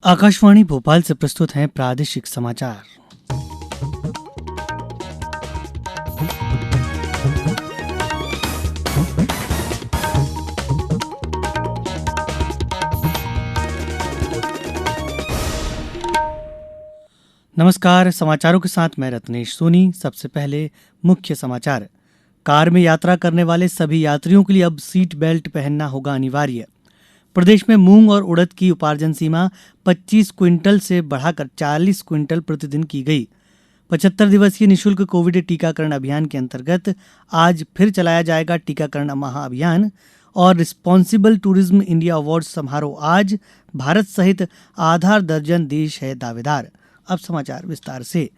आकाशवाणी भोपाल से प्रस्तुत हैं प्रादेशिक समाचार। नमस्कार, समाचारों के साथ मैं रत्नेश सोनी। सबसे पहले मुख्य समाचार। कार में यात्रा करने वाले सभी यात्रियों के लिए अब सीट बेल्ट पहनना होगा अनिवार्य। प्रदेश में मूंग और उड़द की उपार्जन सीमा 25 क्विंटल से बढ़ाकर 40 क्विंटल प्रतिदिन की गई। 75 दिवसीय निःशुल्क कोविड टीकाकरण अभियान के अंतर्गत आज फिर चलाया जाएगा टीकाकरण महाअभियान। और रिस्पांसिबल टूरिज्म इंडिया अवार्ड समारोह आज। भारत सहित आधा दर्जन देश है दावेदार। अब समाचार विस्तार से।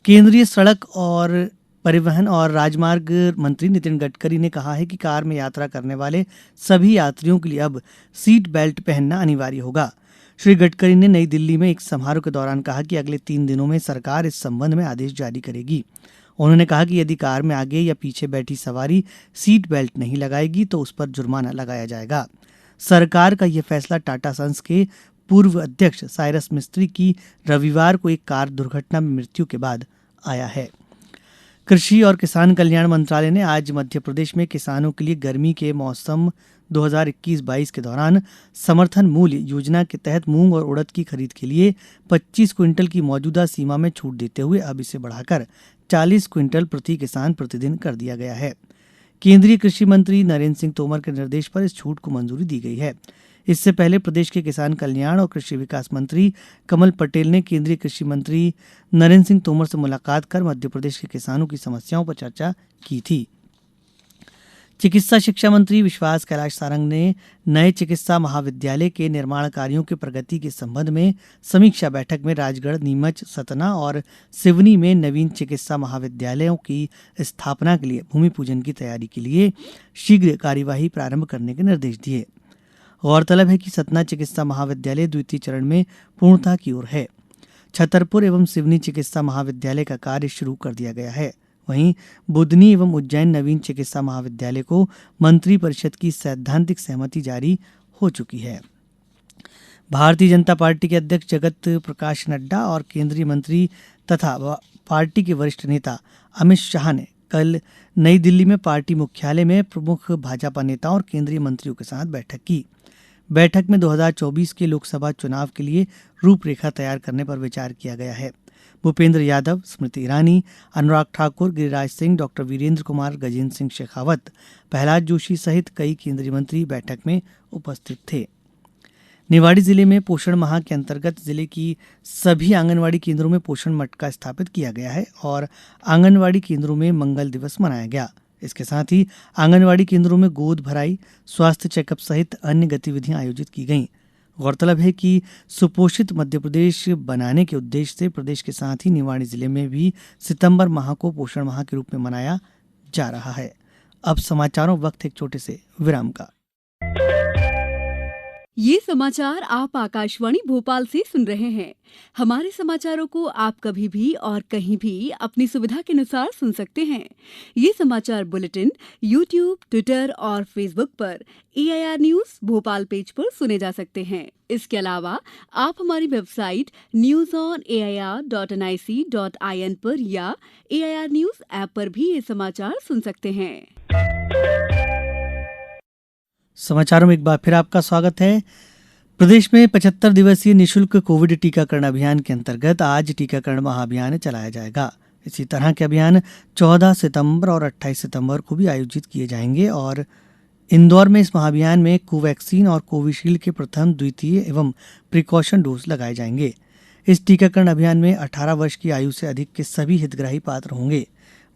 केंद्रीय सड़क और परिवहन और राजमार्ग मंत्री नितिन गडकरी ने कहा है कि कार में यात्रा करने वाले सभी यात्रियों के लिए अब सीट बेल्ट पहनना अनिवार्य होगा। श्री गडकरी ने नई दिल्ली में एक समारोह के दौरान कहा कि अगले 3 दिनों में सरकार इस संबंध में आदेश जारी करेगी। उन्होंने कहा कि यदि कार में आगे या पीछे बैठी सवारी सीट बेल्ट नहीं लगाएगी तो उस पर जुर्माना लगाया जाएगा। सरकार का यह फैसला टाटा सन्स के पूर्व अध्यक्ष साइरस मिस्त्री की रविवार को एक कार दुर्घटना में मृत्यु के बाद आया है। कृषि और किसान कल्याण मंत्रालय ने आज मध्य प्रदेश में किसानों के लिए गर्मी के मौसम 2021-22 के दौरान समर्थन मूल्य योजना के तहत मूंग और उड़द की खरीद के लिए 25 क्विंटल की मौजूदा सीमा में छूट देते हुए अब इसे बढ़ाकर 40 क्विंटल प्रति किसान प्रतिदिन कर दिया गया है। केंद्रीय कृषि मंत्री नरेंद्र सिंह तोमर के निर्देश पर इस छूट को मंजूरी दी गई है। इससे पहले प्रदेश के किसान कल्याण और कृषि विकास मंत्री कमल पटेल ने केंद्रीय कृषि मंत्री नरेंद्र सिंह तोमर से मुलाकात कर मध्य प्रदेश के किसानों की समस्याओं पर चर्चा की थी। चिकित्सा शिक्षा मंत्री विश्वास कैलाश सारंग ने नए चिकित्सा महाविद्यालय के निर्माण कार्यों की प्रगति के संबंध में समीक्षा बैठक में राजगढ़, नीमच, सतना और सिवनी में नवीन चिकित्सा महाविद्यालयों की स्थापना के लिए भूमि पूजन की तैयारी के लिए शीघ्र कार्यवाही प्रारंभ करने के निर्देश दिए। गौरतलब है कि सतना चिकित्सा महाविद्यालय द्वितीय चरण में पूर्णता की ओर है। छतरपुर एवं सिवनी चिकित्सा महाविद्यालय का कार्य शुरू कर दिया गया है। वहीं बुधनी एवं उज्जैन नवीन चिकित्सा महाविद्यालय को मंत्री परिषद की सैद्धांतिक सहमति जारी हो चुकी है। भारतीय जनता पार्टी के अध्यक्ष जगत प्रकाश नड्डा और केंद्रीय मंत्री तथा पार्टी के वरिष्ठ नेता अमित शाह ने कल नई दिल्ली में पार्टी मुख्यालय में प्रमुख भाजपा नेताओं और केंद्रीय मंत्रियों के साथ बैठक की। बैठक में 2024 के लोकसभा चुनाव के लिए रूपरेखा तैयार करने पर विचार किया गया है। भूपेंद्र यादव, स्मृति ईरानी, अनुराग ठाकुर, गिरिराज सिंह, डॉक्टर वीरेंद्र कुमार, गजेंद्र सिंह शेखावत, प्रहलाद जोशी सहित कई केंद्रीय मंत्री बैठक में उपस्थित थे। निवाड़ी जिले में पोषण माह के अंतर्गत जिले की सभी आंगनवाड़ी केंद्रों में पोषण मटका स्थापित किया गया है और आंगनवाड़ी केंद्रों में मंगल दिवस मनाया गया। इसके साथ ही आंगनवाड़ी केंद्रों में गोद भराई, स्वास्थ्य चेकअप सहित अन्य गतिविधियां आयोजित की गईं। गौरतलब है कि सुपोषित मध्य प्रदेश बनाने के उद्देश्य से प्रदेश के साथ ही निवाड़ी जिले में भी सितंबर माह को पोषण माह के रूप में मनाया जा रहा है। अब समाचारों वक्त एक छोटे से विराम का। ये समाचार आप आकाशवाणी भोपाल से सुन रहे हैं। हमारे समाचारों को आप कभी भी और कहीं भी अपनी सुविधा के अनुसार सुन सकते हैं। ये समाचार बुलेटिन YouTube, ट्विटर और फेसबुक पर AIR न्यूज भोपाल पेज पर सुने जा सकते हैं। इसके अलावा आप हमारी वेबसाइट newsonair.nic.in पर या AIR न्यूज ऐप पर भी ये समाचार सुन सकते हैं। समाचारों में एक बार फिर आपका स्वागत है। प्रदेश में 75 दिवसीय निःशुल्क कोविड टीकाकरण अभियान के अंतर्गत आज टीकाकरण महाअभियान चलाया जाएगा। इसी तरह के अभियान 14 सितंबर और 28 सितंबर को भी आयोजित किए जाएंगे और इंदौर में इस महाअभियान में कोवैक्सीन और कोविशील्ड के प्रथम, द्वितीय एवं प्रिकॉशन डोज लगाए जाएंगे। इस टीकाकरण अभियान में 18 वर्ष की आयु से अधिक के सभी हितग्राही पात्र होंगे।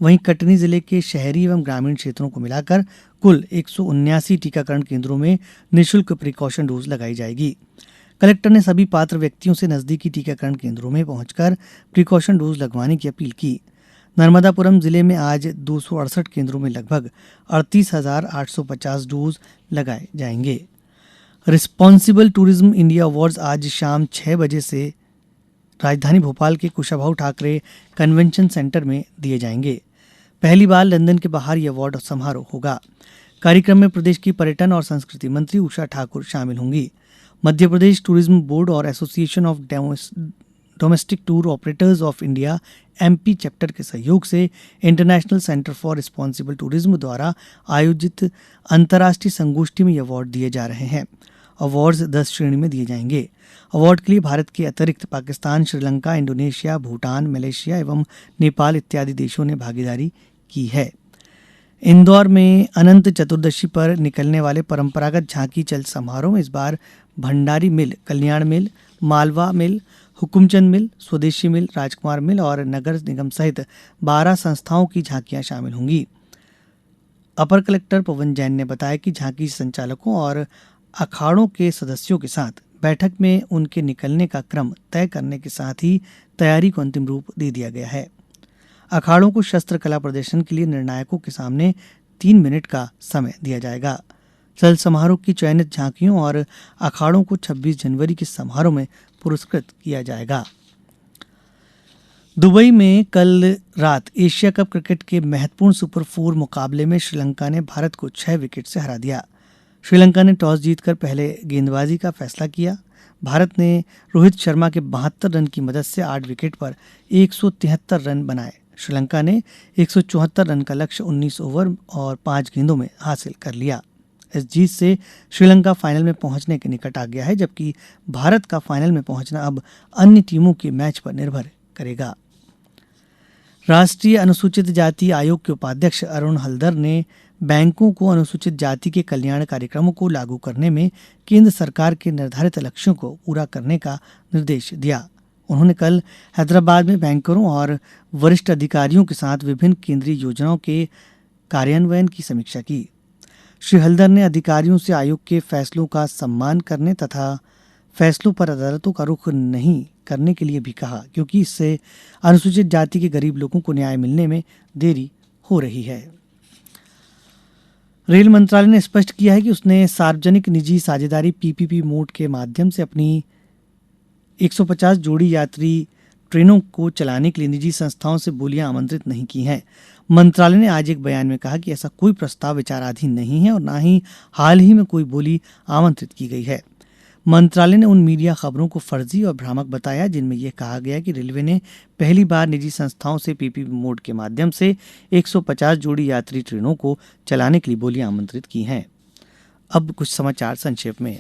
वहीं कटनी जिले के शहरी एवं ग्रामीण क्षेत्रों को मिलाकर कुल 179 टीकाकरण केंद्रों में निःशुल्क प्रिकॉशन डोज लगाई जाएगी। कलेक्टर ने सभी पात्र व्यक्तियों से नजदीकी टीकाकरण केंद्रों में पहुंचकर प्रिकॉशन डोज लगवाने की अपील की। नर्मदापुरम जिले में आज 268 केंद्रों में लगभग 38,850 डोज लगाए जाएंगे। रिस्पांसिबल टूरिज्म इंडिया अवार्ड्स आज शाम 6 बजे से राजधानी भोपाल के कुशाभाऊ ठाकरे कन्वेंशन सेंटर में दिए जाएंगे। पहली बार लंदन के बाहर ये अवार्ड समारोह होगा। कार्यक्रम में प्रदेश की पर्यटन और संस्कृति मंत्री उषा ठाकुर शामिल होंगी। मध्य प्रदेश टूरिज्म बोर्ड और association of domestic tour operators of India MP chapter के सहयोग से international centre for responsible tourism द्वारा आयोजित अंतर्राष्ट्रीय संगोष्ठी में ये अवार्ड दिए जा रहे हैं। अवार्ड्स 10 श्रेणी में दिए जाएंगे। अवार्ड के लिए भारत के अतिरिक्त पाकिस्तान, श्रीलंका, इंडोनेशिया, भूटान, मलेशिया एवं नेपाल इत्यादि देशों ने भागीदारी की है। इंदौर में अनंत चतुर्दशी पर निकलने वाले परंपरागत झांकी चल समारोह में इस बार भंडारी मिल, कल्याण मिल, मालवा मिल, हुकुमचंद मिल, स्वदेशी मिल, राजकुमार मिल और नगर निगम सहित 12 संस्थाओं की झांकियां शामिल होंगी। अपर कलेक्टर पवन जैन ने बताया कि झांकी संचालकों और अखाड़ों के सदस्यों के साथ बैठक में उनके निकलने का क्रम तय करने के साथ ही तैयारी को अंतिम रूप दे दिया गया है। अखाड़ों को शस्त्र कला प्रदर्शन के लिए निर्णायकों के सामने 3 मिनट का समय दिया जाएगा। चल समारोह की चयनित झांकियों और अखाड़ों को 26 जनवरी के समारोह में पुरस्कृत किया जाएगा। दुबई में कल रात एशिया कप क्रिकेट के महत्वपूर्ण सुपर 4 मुकाबले में श्रीलंका ने भारत को 6 विकेट से हरा दिया। श्रीलंका ने टॉस जीतकर पहले गेंदबाजी का फैसला किया। भारत ने रोहित शर्मा के 72 रन की मदद से 8 विकेट पर 173 रन बनाए। श्रीलंका ने 174 रन का लक्ष्य 19 ओवर और 5 गेंदों में हासिल कर लिया। इस जीत से श्रीलंका फाइनल में पहुंचने के निकट आ गया है, जबकि भारत का फाइनल में पहुंचना अब अन्य टीमों के मैच पर निर्भर करेगा। राष्ट्रीय अनुसूचित जाति आयोग के उपाध्यक्ष अरुण हल्दर ने बैंकों को अनुसूचित जाति के कल्याण कार्यक्रमों को लागू करने में केंद्र सरकार के निर्धारित लक्ष्यों को पूरा करने का निर्देश दिया। उन्होंने कल हैदराबाद में बैंकरों और वरिष्ठ अधिकारियों के साथ विभिन्न केंद्रीय योजनाओं के कार्यान्वयन की समीक्षा की। श्री हल्दर ने अधिकारियों से आयोग के फैसलों का सम्मान करने तथा फैसलों पर अदालतों का रुख नहीं करने के लिए भी कहा, क्योंकि इससे अनुसूचित जाति के गरीब लोगों को न्याय मिलने में देरी हो रही है। रेल मंत्रालय ने स्पष्ट किया है कि उसने सार्वजनिक निजी साझेदारी पीपीपी मोड के माध्यम से अपनी 150 जोड़ी यात्री ट्रेनों को चलाने के लिए निजी संस्थाओं से बोलियां आमंत्रित नहीं की हैं। मंत्रालय ने आज एक बयान में कहा कि ऐसा कोई प्रस्ताव विचाराधीन नहीं है और न ही हाल ही में कोई बोली आमंत्रित की गई है। मंत्रालय ने उन मीडिया खबरों को फर्जी और भ्रामक बताया जिनमें यह कहा गया कि रेलवे ने पहली बार निजी संस्थाओं से पीपीपी मोड के माध्यम से 150 जोड़ी यात्री ट्रेनों को चलाने के लिए बोलियां आमंत्रित की हैं। अब कुछ समाचार संक्षेप में।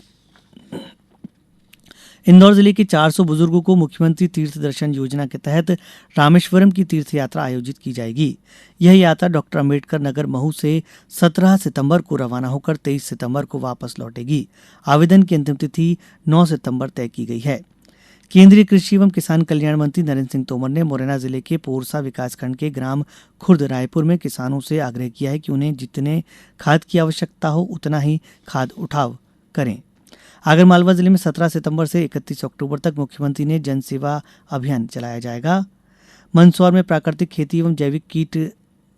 इंदौर जिले के 400 बुजुर्गों को मुख्यमंत्री तीर्थ दर्शन योजना के तहत रामेश्वरम की तीर्थ यात्रा आयोजित की जाएगी। यह यात्रा डॉक्टर अंबेडकर नगर महू से 17 सितंबर को रवाना होकर 23 सितंबर को वापस लौटेगी। आवेदन की अंतिम तिथि 9 सितंबर तय की गई है। केंद्रीय कृषि एवं किसान कल्याण मंत्री नरेंद्र सिंह तोमर ने मुरैना जिले के पोरसा विकासखंड के ग्राम खुर्द रायपुर में किसानों से आग्रह किया है कि उन्हें जितने खाद की आवश्यकता हो उतना ही खाद उठाव करें। आगरमालवा जिले में 17 सितंबर से 31 अक्टूबर तक मुख्यमंत्री ने जन सेवा अभियान चलाया जाएगा। मंदसौर में प्राकृतिक खेती एवं जैविक कीट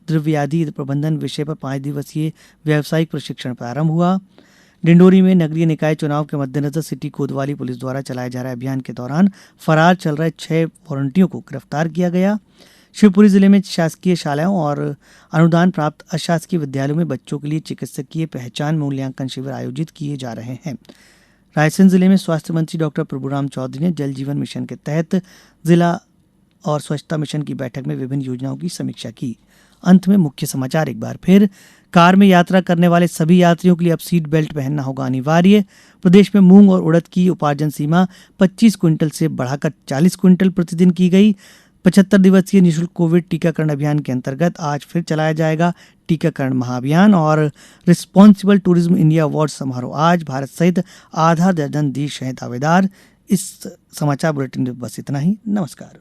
द्रव्यादि प्रबंधन विषय पर 5 दिवसीय व्यावसायिक प्रशिक्षण प्रारंभ हुआ। डिंडोरी में नगरीय निकाय चुनाव के मद्देनजर सिटी कोतवाली पुलिस द्वारा चलाए जा रहे अभियान के दौरान फरार चल रहे 6 वारंटियों को गिरफ्तार किया गया। शिवपुरी जिले में शासकीय शालाओं और अनुदान प्राप्त अशासकीय विद्यालयों में बच्चों के लिए चिकित्सकीय पहचान मूल्यांकन शिविर आयोजित किए जा रहे हैं। रायसेन जिले में स्वास्थ्य मंत्री डॉक्टर प्रभुराम चौधरी ने जल जीवन मिशन के तहत जिला और स्वच्छता मिशन की बैठक में विभिन्न योजनाओं की समीक्षा की। अंत में मुख्य समाचार एक बार फिर। कार में यात्रा करने वाले सभी यात्रियों के लिए अब सीट बेल्ट पहनना होगा अनिवार्य। प्रदेश में मूंग और उड़द की उपार्जन सीमा 25 क्विंटल से बढ़ाकर 40 क्विंटल प्रतिदिन की गई। 75 दिवसीय निःशुल्क कोविड टीकाकरण अभियान के अंतर्गत आज फिर चलाया जाएगा टीकाकरण महाअभियान। और रिस्पांसिबल टूरिज्म इंडिया अवार्ड समारोह आज भारत सहित आधा दर्जन देश हैं दावेदार। इस समाचार बुलेटिन में बस इतना ही। नमस्कार।